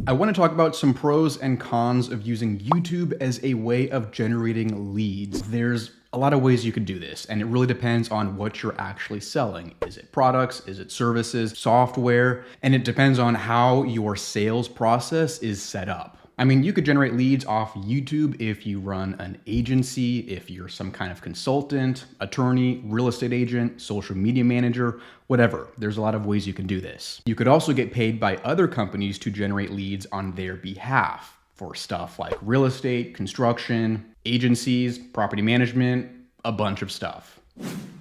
I want to talk about some pros and cons of using YouTube as a way of generating leads. There's a lot of ways you could do this, and it really depends on what you're actually selling. Is it products? Is it services, software? And it depends on how your sales process is set up. I mean, you could generate leads off YouTube if you run an agency, if you're some kind of consultant, attorney, real estate agent, social media manager, whatever. There's a lot of ways you can do this. You could also get paid by other companies to generate leads on their behalf for stuff like real estate, construction, agencies, property management, a bunch of stuff.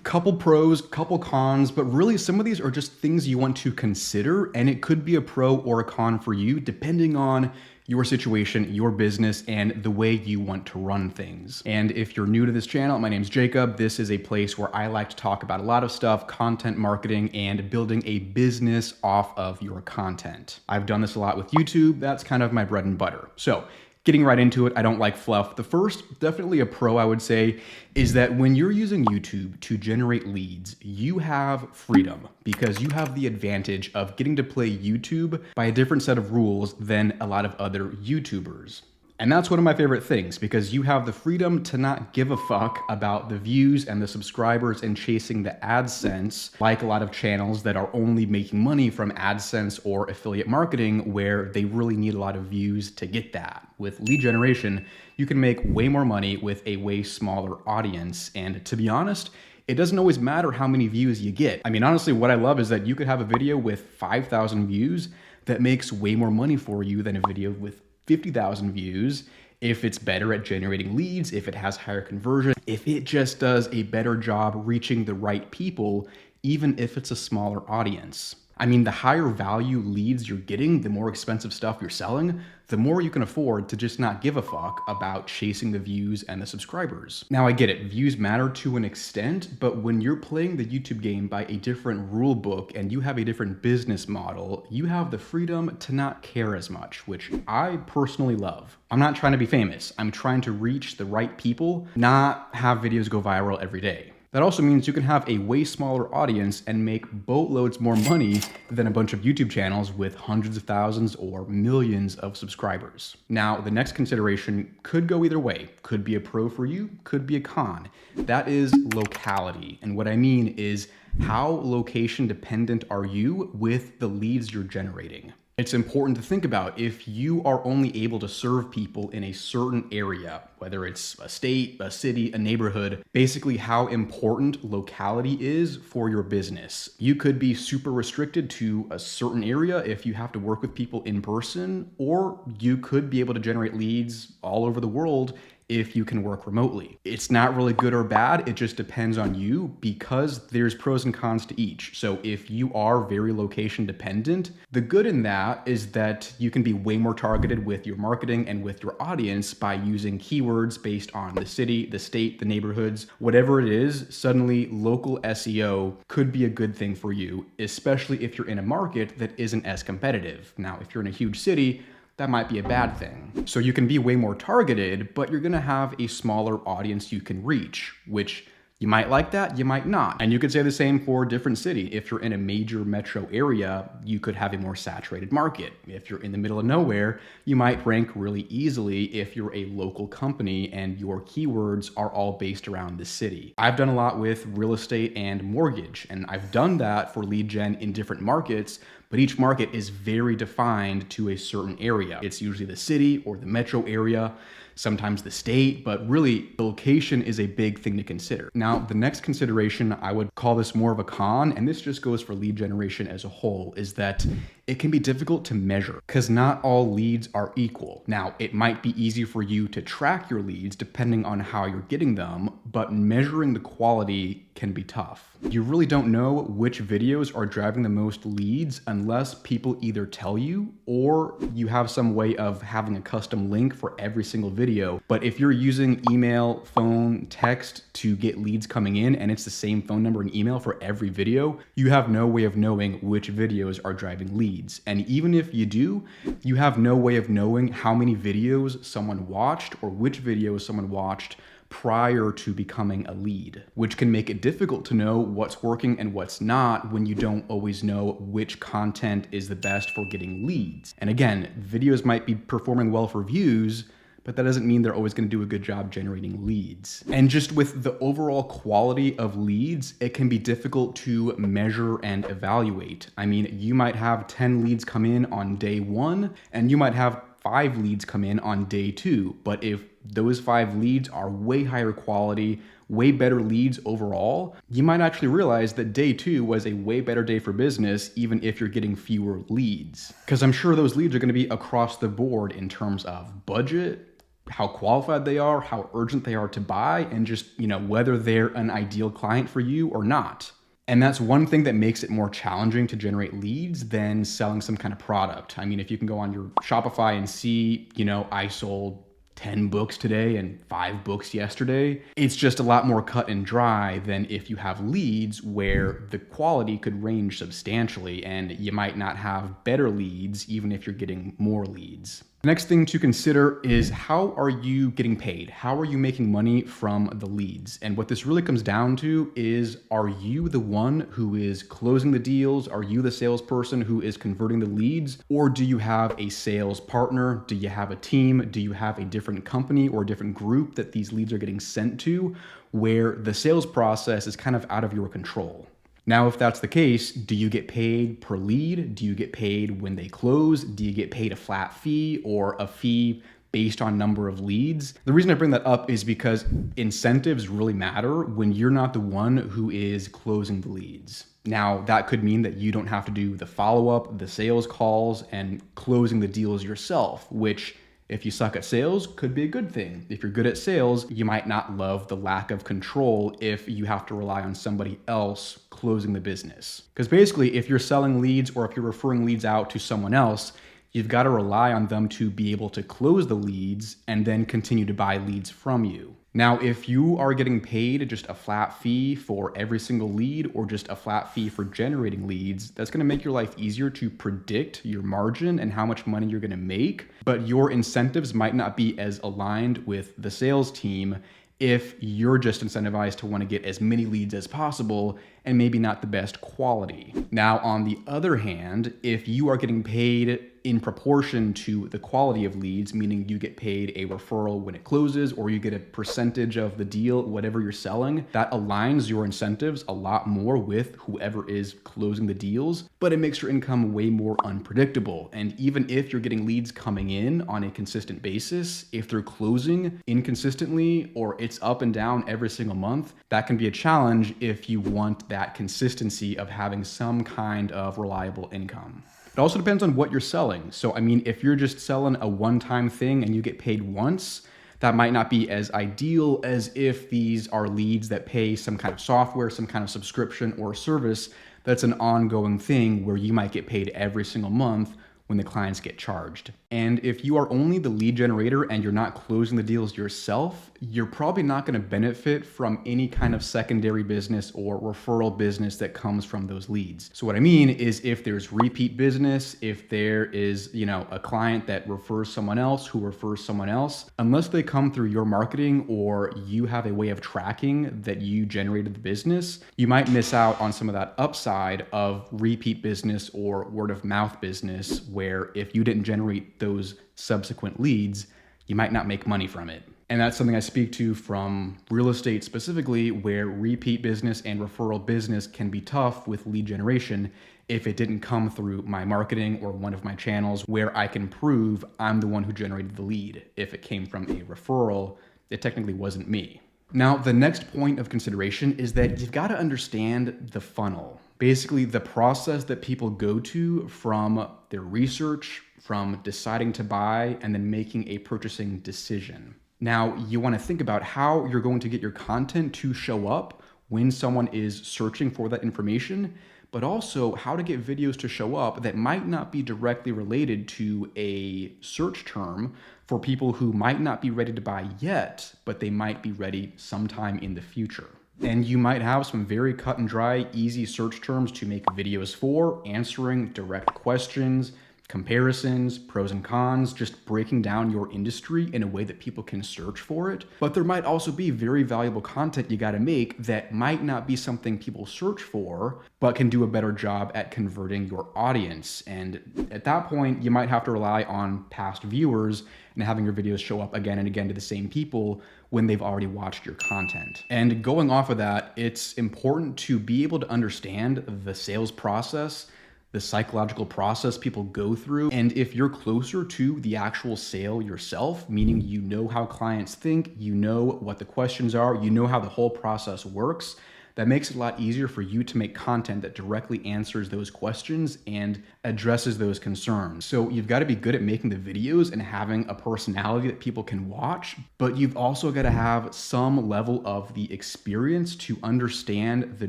Couple pros, couple cons, but really some of these are just things you want to consider, and it could be a pro or a con for you depending on your situation, your business, and the way you want to run things. And if you're new to this channel, my name's Jacob. This is a place where I like to talk about a lot of stuff, content marketing, and building a business off of your content. I've done this a lot with YouTube. That's kind of my bread and butter. So getting right into it, I don't like fluff. The first, definitely a pro I would say, is that when you're using YouTube to generate leads, you have freedom because you have the advantage of getting to play YouTube by a different set of rules than a lot of other YouTubers. And that's one of my favorite things because you have the freedom to not give a fuck about the views and the subscribers and chasing the AdSense like a lot of channels that are only making money from AdSense or affiliate marketing where they really need a lot of views to get that. With lead generation, you can make way more money with a way smaller audience. And to be honest, it doesn't always matter how many views you get. I mean, honestly, what I love is that you could have a video with 5,000 views that makes way more money for you than a video with 50,000 views if it's better at generating leads, if it has higher conversion, if it just does a better job reaching the right people, even if it's a smaller audience. I mean, the higher value leads you're getting, the more expensive stuff you're selling, the more you can afford to just not give a fuck about chasing the views and the subscribers. Now I get it, views matter to an extent, but when you're playing the YouTube game by a different rule book and you have a different business model, you have the freedom to not care as much, which I personally love. I'm not trying to be famous. I'm trying to reach the right people, not have videos go viral every day. That also means you can have a way smaller audience and make boatloads more money than a bunch of YouTube channels with hundreds of thousands or millions of subscribers. Now, the next consideration could go either way. Could be a pro for you, could be a con. That is locality. And what I mean is how location dependent are you with the leads you're generating? It's important to think about if you are only able to serve people in a certain area, whether it's a state, a city, a neighborhood, basically how important locality is for your business. You could be super restricted to a certain area if you have to work with people in person, or you could be able to generate leads all over the world if you can work remotely. It's not really good or bad, it just depends on you because there's pros and cons to each. So if you are very location dependent, the good in that is that you can be way more targeted with your marketing and with your audience by using keywords based on the city, the state, the neighborhoods, whatever it is. Suddenly local SEO could be a good thing for you, especially if you're in a market that isn't as competitive. Now, if you're in a huge city, that might be a bad thing. So you can be way more targeted, but you're gonna have a smaller audience you can reach, which you might like that, you might not. And you could say the same for a different city. If you're in a major metro area, you could have a more saturated market. If you're in the middle of nowhere, you might rank really easily if you're a local company and your keywords are all based around the city. I've done a lot with real estate and mortgage, and I've done that for lead gen in different markets, but each market is very defined to a certain area. It's usually the city or the metro area, sometimes the state, but really the location is a big thing to consider. Now, the next consideration, I would call this more of a con, and this just goes for lead generation as a whole, is that it can be difficult to measure because not all leads are equal. Now, it might be easy for you to track your leads depending on how you're getting them, but measuring the quality can be tough. You really don't know which videos are driving the most leads unless people either tell you or you have some way of having a custom link for every single video. But if you're using email, phone, text to get leads coming in and it's the same phone number and email for every video, you have no way of knowing which videos are driving leads. And even if you do, you have no way of knowing how many videos someone watched or which videos someone watched prior to becoming a lead, which can make it difficult to know what's working and what's not when you don't always know which content is the best for getting leads. And again, videos might be performing well for views, but that doesn't mean they're always going to do a good job generating leads. And just with the overall quality of leads, it can be difficult to measure and evaluate. I mean, you might have 10 leads come in on day 1, and you might have 5 leads come in on day 2. But if those 5 leads are way higher quality, way better leads overall, you might actually realize that day 2 was a way better day for business, even if you're getting fewer leads. Because I'm sure those leads are going to be across the board in terms of budget, how qualified they are, how urgent they are to buy, and just, whether they're an ideal client for you or not. And that's one thing that makes it more challenging to generate leads than selling some kind of product. I mean, if you can go on your Shopify and see, I sold 10 books today and 5 books yesterday, it's just a lot more cut and dry than if you have leads where the quality could range substantially and you might not have better leads even if you're getting more leads. The next thing to consider is, how are you getting paid? How are you making money from the leads? And what this really comes down to is, are you the one who is closing the deals? Are you the salesperson who is converting the leads? Or do you have a sales partner? Do you have a team? Do you have a different company or a different group that these leads are getting sent to, where the sales process is kind of out of your control? Now, if that's the case, do you get paid per lead? Do you get paid when they close? Do you get paid a flat fee or a fee based on number of leads? The reason I bring that up is because incentives really matter when you're not the one who is closing the leads. Now, that could mean that you don't have to do the follow-up, the sales calls, and closing the deals yourself, which, if you suck at sales, could be a good thing. If you're good at sales, you might not love the lack of control if you have to rely on somebody else closing the business. Because basically, if you're selling leads or if you're referring leads out to someone else, you've got to rely on them to be able to close the leads and then continue to buy leads from you. Now, if you are getting paid just a flat fee for every single lead or just a flat fee for generating leads, that's going to make your life easier to predict your margin and how much money you're going to make. But your incentives might not be as aligned with the sales team if you're just incentivized to want to get as many leads as possible and maybe not the best quality. Now, on the other hand, if you are getting paid in proportion to the quality of leads, meaning you get paid a referral when it closes or you get a percentage of the deal, whatever you're selling, that aligns your incentives a lot more with whoever is closing the deals, but it makes your income way more unpredictable. And even if you're getting leads coming in on a consistent basis, if they're closing inconsistently or it's up and down every single month, that can be a challenge if you want that consistency of having some kind of reliable income. It also depends on what you're selling. So, I mean, if you're just selling a one-time thing and you get paid once, that might not be as ideal as if these are leads that pay some kind of software, some kind of subscription or service that's an ongoing thing where you might get paid every single month when the clients get charged. And if you are only the lead generator and you're not closing the deals yourself, you're probably not going to benefit from any kind of secondary business or referral business that comes from those leads. So what I mean is, if there's repeat business, if there is, a client that refers someone else who refers someone else, unless they come through your marketing or you have a way of tracking that you generated the business, you might miss out on some of that upside of repeat business or word of mouth business, where if you didn't generate those subsequent leads, you might not make money from it. And that's something I speak to from real estate specifically, where repeat business and referral business can be tough with lead generation if it didn't come through my marketing or one of my channels where I can prove I'm the one who generated the lead. If it came from a referral, it technically wasn't me. Now, the next point of consideration is that you've got to understand the funnel. Basically, the process that people go to from their research, from deciding to buy, and then making a purchasing decision. Now, you want to think about how you're going to get your content to show up when someone is searching for that information, but also how to get videos to show up that might not be directly related to a search term for people who might not be ready to buy yet, but they might be ready sometime in the future. And you might have some very cut and dry, easy search terms to make videos for, answering direct questions, comparisons, pros and cons, just breaking down your industry in a way that people can search for it. But there might also be very valuable content you gotta make that might not be something people search for, but can do a better job at converting your audience. And at that point, you might have to rely on past viewers and having your videos show up again and again to the same people when they've already watched your content. And going off of that, it's important to be able to understand the sales process, the psychological process people go through. And if you're closer to the actual sale yourself, meaning you know how clients think, you know what the questions are, you know how the whole process works, that makes it a lot easier for you to make content that directly answers those questions and addresses those concerns. So you've got to be good at making the videos and having a personality that people can watch, but you've also got to have some level of the experience to understand the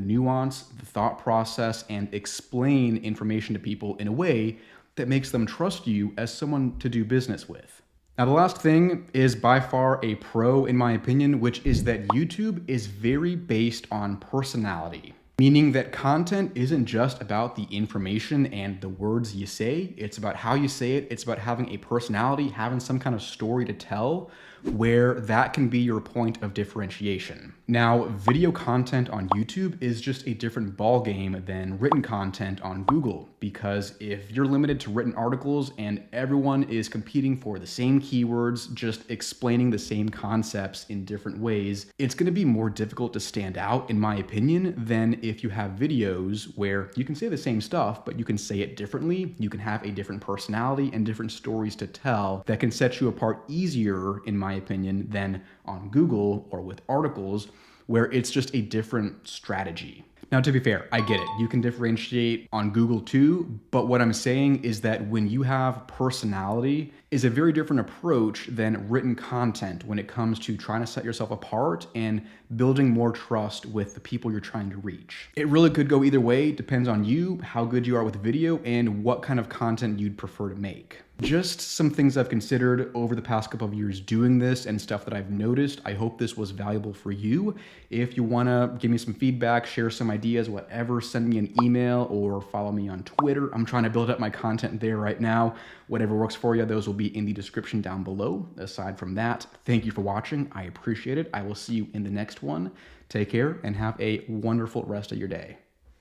nuance, the thought process, and explain information to people in a way that makes them trust you as someone to do business with. Now, the last thing is by far a pro in my opinion, which is that YouTube is very based on personality. Meaning that content isn't just about the information and the words you say, it's about how you say it, it's about having a personality, having some kind of story to tell, where that can be your point of differentiation. Now, video content on YouTube is just a different ballgame than written content on Google, because if you're limited to written articles and everyone is competing for the same keywords, just explaining the same concepts in different ways, it's gonna be more difficult to stand out, in my opinion, than if you have videos where you can say the same stuff, but you can say it differently, you can have a different personality and different stories to tell that can set you apart easier, in my opinion, than on Google or with articles, where it's just a different strategy. Now, to be fair, I get it. You can differentiate on Google too, but what I'm saying is that when you have personality is a very different approach than written content when it comes to trying to set yourself apart and building more trust with the people you're trying to reach. It really could go either way, depends on you, how good you are with video, and what kind of content you'd prefer to make. Just some things I've considered over the past couple of years doing this and stuff that I've noticed. I hope this was valuable for you. If you wanna give me some feedback, share some ideas, whatever, send me an email or follow me on Twitter. I'm trying to build up my content there right now. Whatever works for you, those will be in the description down below. Aside from that, thank you for watching. I appreciate it. I will see you in the next one. Take care and have a wonderful rest of your day.